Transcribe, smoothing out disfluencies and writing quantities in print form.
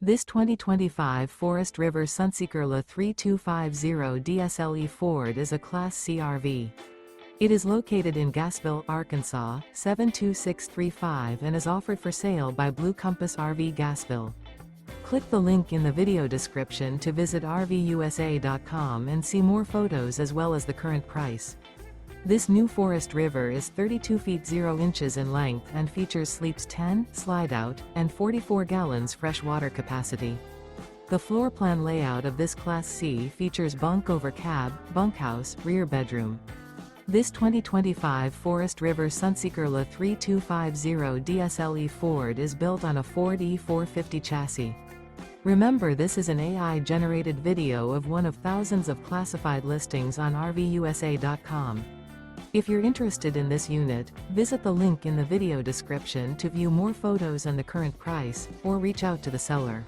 This 2025 Forest River Sunseeker LA 3250 DSLE Ford is a Class C RV. It is located in Gassville, Arkansas, 72635 and is offered for sale by Blue Compass RV Gassville. Click the link in the video description to visit RVUSA.com and see more photos as well as the current price. This new Forest River is 32 feet 0 inches in length and features sleeps 10, Slideout, and 44 gallons fresh water capacity. The floor plan layout of this Class C features bunk over cab, bunkhouse, rear bedroom. This 2025 Forest River Sunseeker LA 3250 DSLE Ford is built on a Ford E450 chassis. Remember, this is an AI-generated video of one of thousands of classified listings on RVUSA.com. If you're interested in this unit, visit the link in the video description to view more photos and the current price, or reach out to the seller.